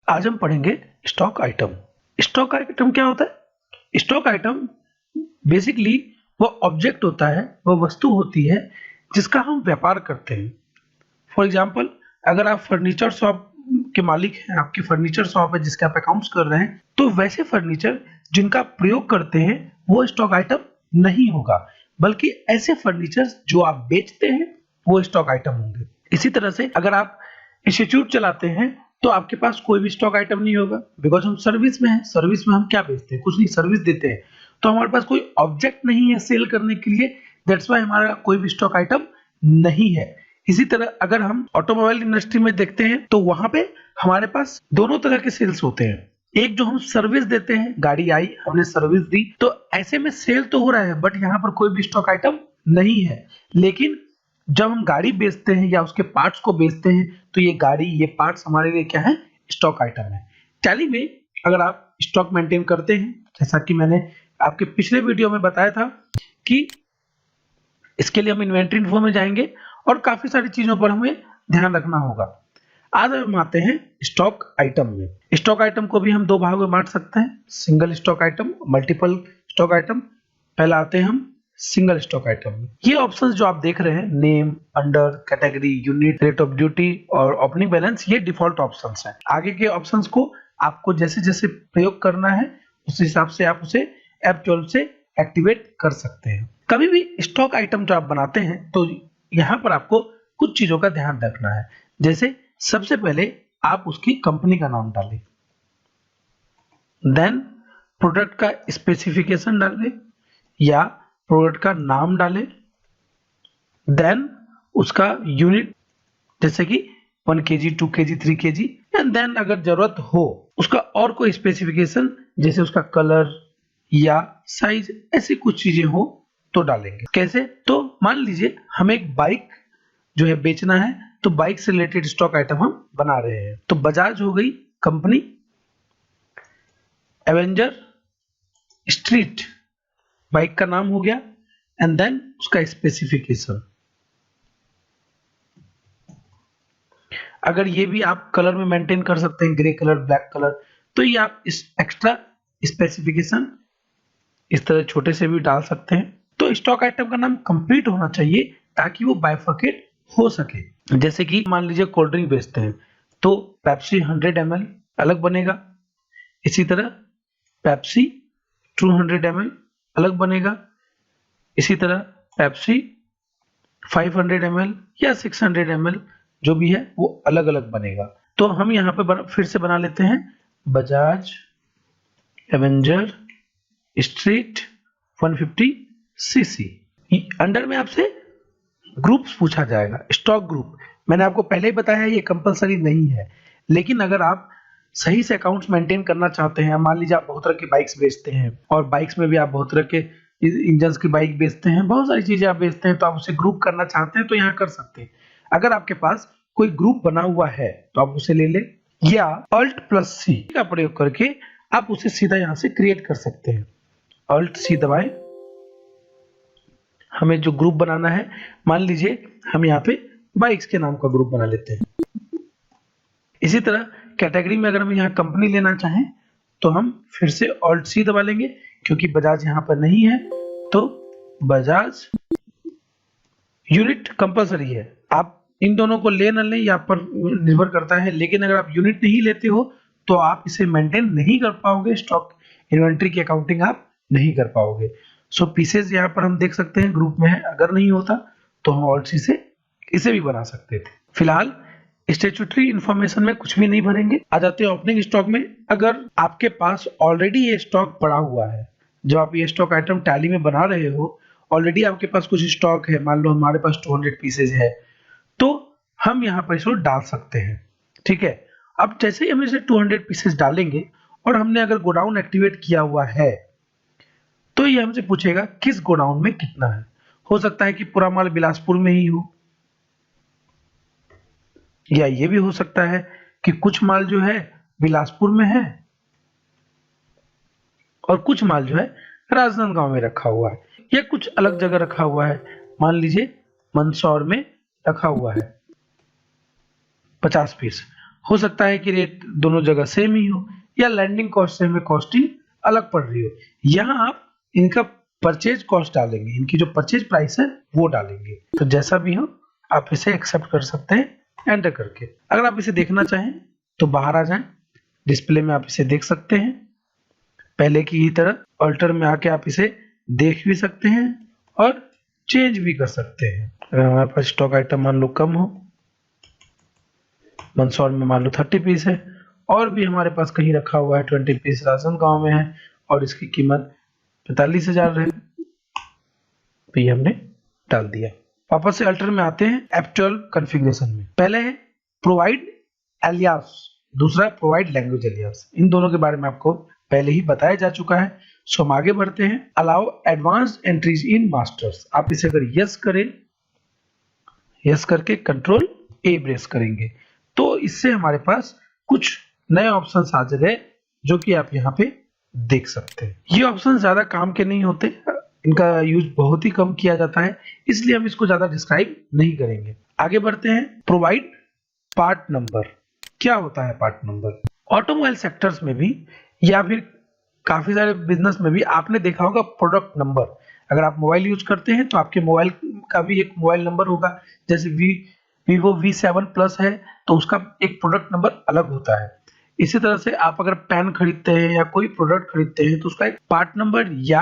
आज हम पढ़ेंगे स्टॉक आइटम। स्टॉक आइटम क्या होता है? स्टॉक आइटम बेसिकली वो ऑब्जेक्ट होता है, वो वस्तु होती है जिसका हम व्यापार करते हैं। फॉर एग्जाम्पल, अगर आप फर्नीचर शॉप के मालिक हैं, आपकी फर्नीचर शॉप है जिसके आप अकाउंट्स कर रहे हैं, तो वैसे फर्नीचर जिनका आप प्रयोग करते हैं वो स्टॉक आइटम नहीं होगा, बल्कि ऐसे फर्नीचर जो आप बेचते हैं वो स्टॉक आइटम होंगे। इसी तरह से अगर आप इंस्टीट्यूट चलाते हैं तो आपके पास कोई भी स्टॉक आइटम नहीं होगा, बिकॉज हम सर्विस में हैं। सर्विस में हम क्या बेचते हैं? कुछ नहीं, सर्विस देते हैं। तो हमारे पास कोई ऑब्जेक्ट नहीं है सेल करने के लिए, दैट्स व्हाई हमारा कोई भी स्टॉक आइटम नहीं है। इसी तरह अगर हम ऑटोमोबाइल इंडस्ट्री में देखते हैं तो वहां पे हमारे पास दोनों तरह के सेल्स होते हैं। एक जो हम सर्विस देते हैं, गाड़ी आई, हमने सर्विस दी, तो ऐसे में सेल तो हो रहा है, बट यहाँ पर कोई भी स्टॉक आइटम नहीं है। लेकिन जब हम गाड़ी बेचते हैं या उसके पार्ट्स को बेचते हैं तो ये गाड़ी, ये पार्ट्स हमारे लिए क्या है? स्टॉक आइटम है। टैली में अगर आप स्टॉक मेंटेन करते हैं, जैसा कि मैंने आपके पिछले वीडियो में बताया था कि इसके लिए हम इन्वेंट्री इन्फो में जाएंगे और काफी सारी चीजों पर हमें ध्यान रखना होगा। आज हम आते हैं स्टॉक आइटम में। स्टॉक आइटम को भी हम दो भागों में बांट सकते हैं, single stock item, multiple stock item. पहला आते हैं हम सिंगल स्टॉक आइटम में। ये ऑप्शंस जो आप देख रहे हैं, name, under, category, unit, rate of duty और ओपनिंग बैलेंस, ये डिफॉल्ट ऑप्शंस हैं। आगे के ऑप्शंस को आपको जैसे जैसे प्रयोग करना है उस हिसाब से आप उसे ऐप 12 से एक्टिवेट कर सकते हैं। कभी भी स्टॉक आइटम जो आप बनाते हैं तो यहाँ पर आपको कुछ चीजों का ध्यान रखना है। जैसे सबसे पहले आप उसकी कंपनी का नाम डालें, देन प्रोडक्ट का स्पेसिफिकेशन डालें या प्रोडक्ट का नाम डालें, देन उसका यूनिट जैसे कि 1 kg, 2 kg, 3 kg, and then अगर जरूरत हो उसका और कोई स्पेसिफिकेशन जैसे उसका कलर या साइज, ऐसी कुछ चीजें हो तो डालेंगे। कैसे? तो मान लीजिए हमें एक बाइक जो है बेचना है, तो बाइक से रिलेटेड स्टॉक आइटम हम बना रहे हैं। तो बजाज हो गई कंपनी, एवेंजर स्ट्रीट बाइक का नाम हो गया, एंड देन उसका स्पेसिफिकेशन। अगर ये भी आप कलर में मेंटेन कर सकते हैं, ग्रे कलर, ब्लैक कलर, तो ये आप इस एक्स्ट्रा स्पेसिफिकेशन इस तरह छोटे से भी डाल सकते हैं। तो स्टॉक आइटम का नाम कंप्लीट होना चाहिए ताकि वो बाइफरकेट हो सके। जैसे कि मान लीजिए कोल्ड ड्रिंक बेचते हैं तो पेप्सी 100 ml अलग बनेगा, इसी तरह पेप्सी 200 ml अलग बनेगा, इसी तरह पेप्सी 500 ml या 600 ml जो भी है वो अलग अलग बनेगा। तो हम यहाँ पे फिर से बना लेते हैं, Bajaj Avenger street 150 cc। Under में आपसे ग्रुप्स पूछा जाएगा, स्टॉक ग्रुप। मैंने आपको पहले ही बताया ये कंपलसरी नहीं है, लेकिन अगर आप सही से अकाउंट्स मेंटेन करना चाहते हैं, मान लीजिए आप बहुत तरह की बाइक्स बेचते हैं और बाइक्स में भी आप बहुत तरह के इंजन की बाइक बेचते हैं, बहुत सारी चीजें आप बेचते हैं, तो आप उसे ग्रुप करना चाहते हैं तो यहाँ कर सकते हैं। अगर आपके पास कोई ग्रुप बना हुआ है तो आप उसे ले लें, या Alt+C का प्रयोग करके आप उसे सीधा यहाँ से क्रिएट कर सकते हैं। Alt+C दबाएं, हमें जो ग्रुप बनाना है, मान लीजिए हम यहाँ पे बाइक्स के नाम का ग्रुप बना लेते हैं। इसी तरह कैटेगरी में अगर हम यहाँ कंपनी लेना चाहें तो हम फिर से Alt+C दबा लेंगे, क्योंकि बजाज यहाँ पर नहीं है तो बजाज। यूनिट कंपलसरी है, आप इन दोनों को ले न लें या पर निर्भर करता है, लेकिन अगर आप यूनिट नहीं लेते हो तो आप इसे मेंटेन नहीं कर पाओगे, स्टॉक इन्वेंट्री की अकाउंटिंग आप नहीं कर पाओगे। सो पीसेज यहाँ पर हम देख सकते हैं ग्रुप में है, अगर नहीं होता तो हम Alt+C से इसे भी बना सकते थे। फिलहाल स्टैट्यूटरी इंफॉर्मेशन में कुछ भी नहीं भरेंगे। आ जाते हैं ओपनिंग स्टॉक में। अगर आपके पास ऑलरेडी ये स्टॉक पड़ा हुआ है, जब आप ये स्टॉक आइटम टैली में बना रहे हो, ऑलरेडी आपके पास कुछ स्टॉक है, मान लो हमारे पास 200 पीसेज है, तो हम यहाँ पर इसको डाल सकते हैं। ठीक है, अब जैसे ही हम इसे 200 पीसेज डालेंगे और हमने अगर गोडाउन एक्टिवेट किया हुआ है तो ये हमसे पूछेगा किस गोडाउन में कितना है। हो सकता है कि पूरा माल बिलासपुर में ही हो, या ये भी हो सकता है कि कुछ माल जो है बिलासपुर में है और कुछ माल जो है राजनांदगांव में रखा हुआ है, या कुछ अलग जगह रखा हुआ है, मान लीजिए मंदसौर में रखा हुआ है 50 पीस। हो सकता है कि रेट दोनों जगह सेम ही हो या लैंडिंग कॉस्ट से हमें कॉस्टिंग अलग पड़ रही हो। यहाँ आप इनका परचेज कॉस्ट डालेंगे, इनकी जो परचेज प्राइस है वो डालेंगे। तो जैसा भी हो आप इसे एक्सेप्ट कर सकते हैं एंटर करके। अगर आप इसे देखना चाहें तो बाहर आ जाएं, डिस्प्ले में आप इसे देख सकते हैं पहले की ही तरह। अल्टर में आके आप इसे देख भी सकते हैं और चेंज भी कर सकते हैं। अगर हमारे पास स्टॉक आइटम मान लो कम हो, मंदसौर में मान लो 30 पीस है और भी हमारे पास कहीं रखा हुआ है 20 पीस राशन गांव में है और इसकी कीमत 45,000 है, तो ये हमने डाल दिया। वापस से अल्टर में आते हैं एक्चुअल कॉन्फ़िगरेशन में। पहले है प्रोवाइड एलियास, दूसरा प्रोवाइड लैंग्वेज एलियास। इन दोनों के बारे में आपको पहले ही बताया जा चुका है। सो हम आगे बढ़ते हैं। Allow advanced entries in masters, आप इसे अगर यस करें, यस करके कंट्रोल ए प्रेस करेंगे तो इससे हमारे पास कुछ नए ऑप्शंस आ गए जो कि आप यहाँ पे देख सकते हैं। ये ऑप्शन ज्यादा काम के नहीं होते, इनका यूज बहुत ही कम किया जाता है, इसलिए हम इसको ज्यादा डिस्क्राइब नहीं करेंगे। आगे बढ़ते हैं। Provide part number. क्या होता है पार्ट नंबर? ऑटोमोबाइल सेक्टर्स में भी या फिर काफी सारे बिजनेस में भी आपने देखा होगा प्रोडक्ट नंबर। अगर आप मोबाइल यूज करते हैं तो आपके मोबाइल का भी एक मोबाइल नंबर होगा। जैसे वीवो V7 प्लस है तो उसका एक प्रोडक्ट नंबर अलग होता है। इसी तरह से आप अगर पेन खरीदते हैं या कोई प्रोडक्ट खरीदते हैं तो उसका एक पार्ट नंबर या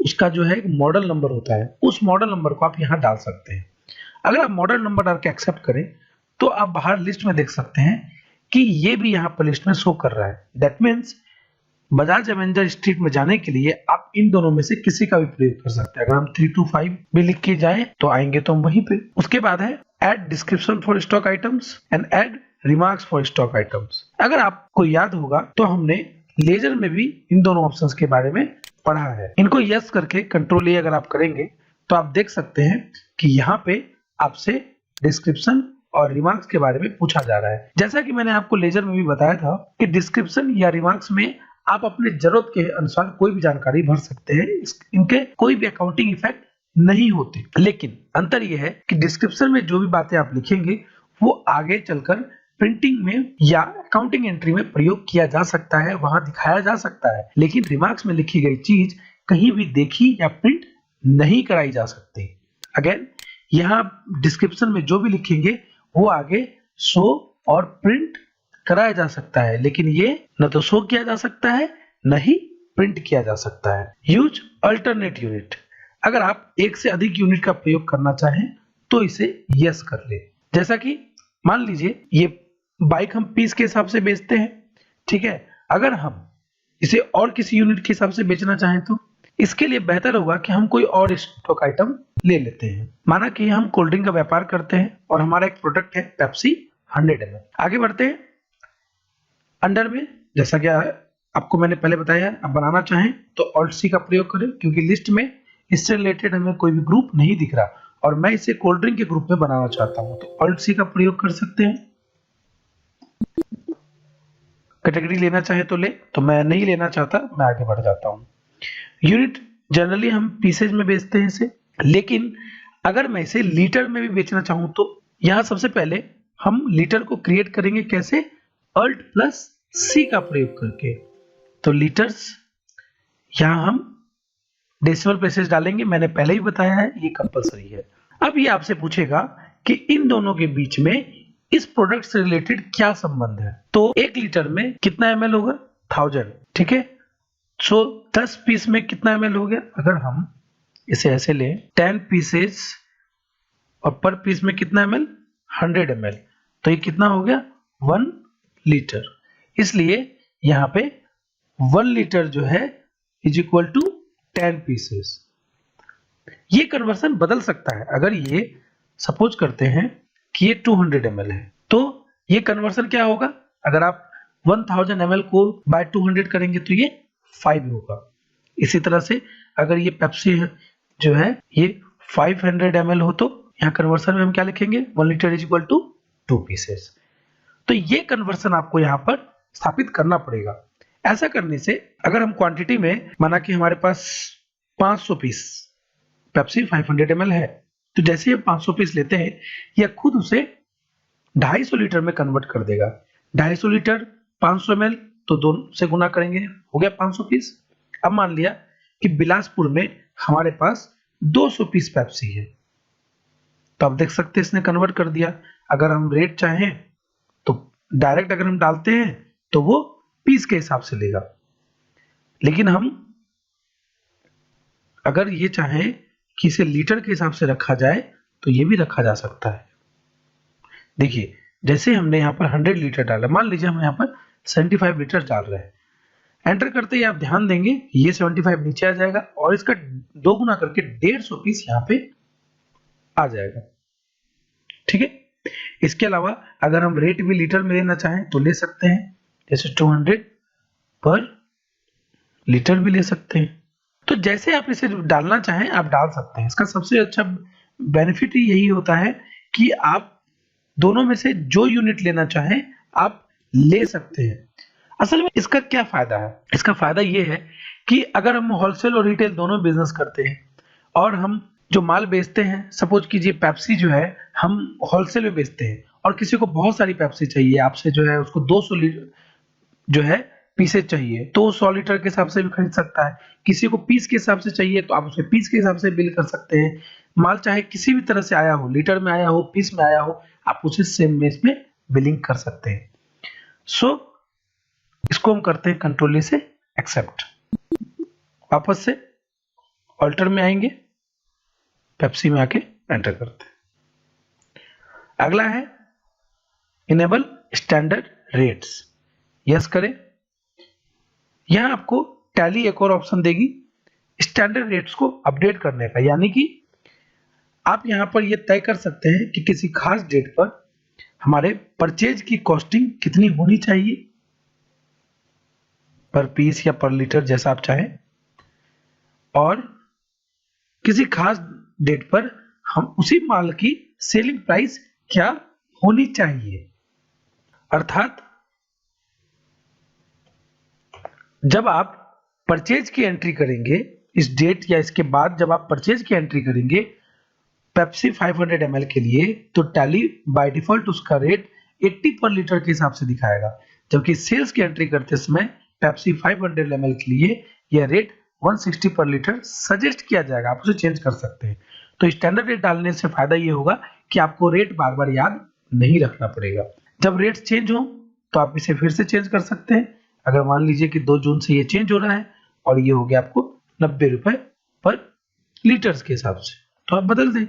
उसका जो है एक मॉडल नंबर होता है, उस मॉडल नंबर को आप यहाँ डाल सकते हैं। अगर आप मॉडल नंबर डाल के एक्सेप्ट करें तो आप बाहर लिस्ट में देख सकते हैं कि ये भी यहाँ पर लिस्ट में शो कर रहा है। That means Bajaj Avenger street में जाने के लिए आप इन दोनों में से किसी का भी प्रयोग कर सकते हैं। अगर हम 325 भी लिख के जाएं तो आएंगे तो हम वहीं पे। उसके बाद है add description for stock items and add remarks for stock items. अगर आपको याद होगा तो हमने लेजर में भी इन दोनों ऑप्शंस के बारे में पढ़ा है। इनको यस करके कंट्रोल ए अगर आप करेंगे तो आप देख सकते हैं कि यहाँ पे आपसे डिस्क्रिप्शन और रिमार्क्स के बारे में पूछा जा रहा है। जैसा कि मैंने आपको लेजर में भी बताया था कि डिस्क्रिप्शन या रिमार्क्स में आप अपने जरूरत के अनुसार कोई भी जानकारी भर सकते हैं, इनके कोई भी अकाउंटिंग इफेक्ट नहीं होते। लेकिन अंतर यह है कि डिस्क्रिप्शन में जो भी बातें आप लिखेंगे वो आगे चलकर प्रिंटिंग में या अकाउंटिंग एंट्री में प्रयोग किया जा सकता है, वहां दिखाया जा सकता है। लेकिन रिमार्क्स में लिखी गई चीज कहीं भी देखी या प्रिंट नहीं कराई जा सकती। अगेन यहाँ डिस्क्रिप्शन में जो भी लिखेंगे वो आगे शो और प्रिंट कराया जा सकता है, लेकिन ये न तो शो किया जा सकता है न ही प्रिंट किया जा सकता है। Use alternate unit. अगर आप एक से अधिक यूनिट का प्रयोग करना चाहें तो इसे यस कर ले। जैसा कि मान लीजिए ये बाइक हम पीस के हिसाब से बेचते हैं, ठीक है। अगर हम इसे और किसी यूनिट के हिसाब से बेचना चाहें तो इसके लिए बेहतर होगा कि हम कोई और स्टॉक आइटम ले लेते हैं। माना कि हम कोल्ड ड्रिंक का व्यापार करते हैं और हमारा एक प्रोडक्ट है पेप्सी 100 ml। आगे बढ़ते हैं। अंडर में जैसा कि आपको मैंने पहले बताया, आप बनाना चाहें तो ऑल्ट सी का प्रयोग करें, क्योंकि लिस्ट में इससे रिलेटेड हमें कोई भी ग्रुप नहीं दिख रहा और मैं इसे कोल्ड ड्रिंक के ग्रुप में बनाना चाहता हूं तो ऑल्ट सी का प्रयोग कर सकते हैं। कैटेगरी लेना चाहे तो ले, तो मैं नहीं लेना चाहता, मैं आगे बढ़ जाता हूं। यूनिट जनरली हम पीसेज में बेचते हैं इसे, लेकिन अगर मैं इसे लीटर में भी बेचना चाहूं तो यहां सबसे पहले हम लीटर को क्रिएट करेंगे। कैसे? अल्ट प्लस सी का प्रयोग करके। तो लीटर्स यहां हम डेसिमल प्लेसेस डालेंगे, मैंने पहले ही बताया है, ये कंपलसरी है। अब ये आपसे पूछेगा कि इन दोनों के बीच में इस प्रोडक्ट से रिलेटेड क्या संबंध है। तो 1 लीटर में कितना ml होगा? 1000, ठीक है। सो 10 पीस में कितना ml हो गया? अगर हम इसे ऐसे लें 10 पीसेस और पर पीस में कितना ml? 100 ml, तो ये कितना हो गया? 1 लीटर। इसलिए यहां पे 1 लीटर जो है इज इक्वल टू 10 पीसेस। ये कन्वर्सन बदल सकता है। अगर ये सपोज करते हैं कि ये 200 ml है तो ये कन्वर्सन क्या होगा? अगर आप 1000 ml को बाय 200 करेंगे तो ये 5 होगा। इसी तरह से अगर ये पेप्सी जो है ये 500 ml हो तो यहाँ कन्वर्सन में हम क्या लिखेंगे? 1 litre is equal to 2 pieces. तो ये कन्वर्सन आपको यहाँ पर स्थापित करना पड़ेगा। ऐसा करने से अगर हम क्वांटिटी में, माना कि हमारे पास 500 पीस पेप्सी 500 ml है, तो जैसे ही हम 500 पीस लेते हैं यह खुद उसे 250 लीटर में कन्वर्ट कर देगा। 250 लीटर 500 ml, तो 2 से गुना करेंगे, हो गया 500 पीस। अब मान लिया कि बिलासपुर में हमारे पास 200 पीस पेप्सी है, तो आप देख सकते हैं इसने कन्वर्ट कर दिया। अगर हम रेट चाहें तो डायरेक्ट अगर हम डालते हैं तो वो पीस के हिसाब से लेगा, लेकिन हम अगर ये चाहें कि इसे लीटर के हिसाब से रखा जाए तो ये भी रखा जा सकता है। देखिए, जैसे हमने यहाँ पर 100 लीटर डाला, मान लीजिए हम यहाँ पर 75 लीटर डाल रहे हैं, एंटर करते ही आप ध्यान देंगे ये 75 नीचे आ जाएगा और इसका 2 गुना करके 150 पीस यहाँ पे आ जाएगा। ठीक है, इसके अलावा अगर हम रेट भी लीटर में लेना चाहें तो ले सकते हैं, जैसे 200 पर लीटर भी ले सकते हैं। तो जैसे आप इसे डालना चाहें आप डाल सकते हैं। इसका सबसे अच्छा बेनिफिट यही होता है कि आप दोनों में से जो यूनिट लेना चाहें आप ले सकते हैं। असल में इसका क्या फायदा है? इसका फायदा ये है कि अगर हम होलसेल और रिटेल दोनों बिजनेस करते हैं और हम जो माल बेचते हैं, सपोज कीजिए पेप्सी जो है हम होलसेल में बेचते हैं और किसी को बहुत सारी पेप्सी चाहिए, आपसे जो है उसको 200 लीटर जो है पीसेज चाहिए, तो 100 लीटर के हिसाब से भी खरीद सकता है। किसी को पीस के हिसाब से चाहिए तो आप उसे पीस के हिसाब से बिल कर सकते हैं। माल चाहे किसी भी तरह से आया हो, लीटर में आया हो, पीस में आया हो, आप उसे सेम में इसमें बिलिंग कर सकते हैं। सो इसको हम करते हैं कंट्रोल ए से एक्सेप्ट, वापस से ऑल्टर में आएंगे, पेप्सी में आके एंटर करते हैं। अगला है इनेबल स्टैंडर्ड रेट्स, यस करें। यहां आपको टैली एक और ऑप्शन देगी स्टैंडर्ड रेट्स को अपडेट करने का, यानी कि आप यहां पर यह तय कर सकते हैं कि किसी खास डेट पर हमारे परचेज की कॉस्टिंग कितनी होनी चाहिए, पर पीस या पर लीटर जैसा आप चाहें, और किसी खास डेट पर हम उसी माल की सेलिंग प्राइस क्या होनी चाहिए। अर्थात जब आप परचेज की एंट्री करेंगे इस डेट या इसके बाद जब आप परचेज की एंट्री करेंगे पेप्सी 500 ml के लिए, तो टैली बाय डिफॉल्ट उसका रेट 80 पर लीटर के हिसाब से दिखाएगा, जबकि सेल्स की एंट्री करते समय पेप्सी 500 ml के लिए यह रेट 160 पर लीटर सजेस्ट किया जाएगा, आप उसे चेंज कर सकते हैं। तो स्टैंडर्ड रेट डालने से फायदा ये होगा कि आपको रेट बार बार याद नहीं रखना पड़ेगा। जब रेट चेंज हो तो आप इसे फिर से चेंज कर सकते हैं। अगर मान लीजिए कि 2 जून से ये चेंज हो रहा है और ये हो गया आपको 90 रुपए पर लीटर्स के हिसाब से, तो आप बदल दें।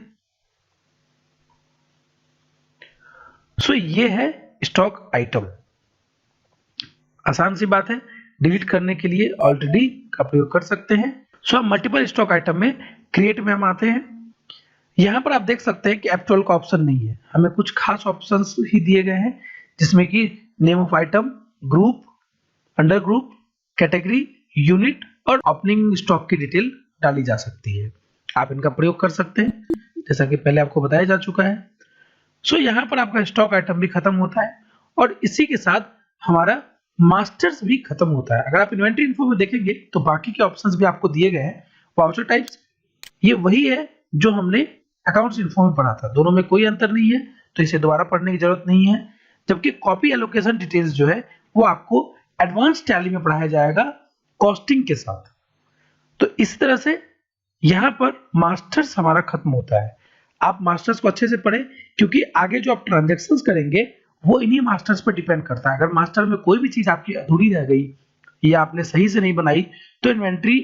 सो ये है स्टॉक आइटम, आसान सी बात है, डिलीट करने के लिए ऑल्ट डी का प्रयोग कर सकते हैं। सो अब मल्टीपल स्टॉक आइटम में क्रिएट में हम आते हैं। यहां पर आप देख सकते हैं कि F12 का ऑप्शन नहीं है, हमें कुछ खास ऑप्शंस ही दिए गए हैं, जिसमें कि name of item, group, under group, category, unit और ओपनिंग स्टॉक की डिटेल डाली जा सकती है। आप इनका प्रयोग कर सकते हैं, जैसा कि पहले आपको बताया जा चुका है। सो यहाँ पर आपका स्टॉक आइटम भी खत्म होता है और इसी के साथ हमारा मास्टर्स भी खत्म होता है। अगर आप इन्वेंटरी इन्फो में देखेंगे तो बाकी के ऑप्शंस भी आपको दिए गए हैं। वाउचर टाइप्स ये वही है जो हमने अकाउंट्स इन्फो में पढ़ा था, दोनों में कोई अंतर नहीं है, तो इसे दोबारा पढ़ने की जरूरत नहीं है। जबकि कॉपी एलोकेशन डिटेल्स जो है वो आपको एडवांस टैली में पढ़ाया जाएगा कॉस्टिंग के साथ। तो इस तरह से यहां पर मास्टर्स हमारा खत्म होता है। आप मास्टर्स को अच्छे से पढ़ें, क्योंकि आगे जो आप ट्रांजैक्शंस करेंगे वो इन्हीं मास्टर्स पर डिपेंड करता है। अगर मास्टर में कोई भी चीज आपकी अधूरी रह गई या आपने सही से नहीं बनाई तो इन्वेंट्री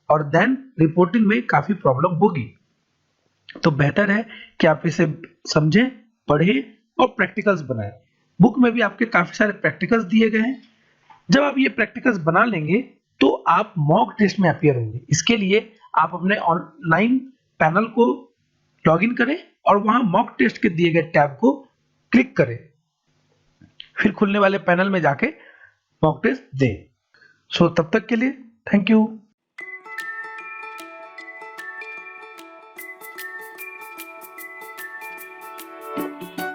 और देन रिपोर्टिंग में काफी प्रॉब्लम होगी। तो बेहतर है कि आप इसे समझें, पढ़ें और प्रैक्टिकल्स बनाएं। बुक में भी आपके काफी सारे प्रैक्टिकल्स दिए गए हैं। जब आप ये प्रैक्टिकल्स बना लेंगे तो आप मॉक टेस्ट में अपीयर होंगे। इसके लिए आप अपने ऑनलाइन पैनल को लॉगिन करें और वहां मॉक टेस्ट के दिए गए टैब को क्लिक करें, फिर खुलने वाले पैनल में जाके मॉक टेस्ट दें। सो तब तक के लिए थैंक यू।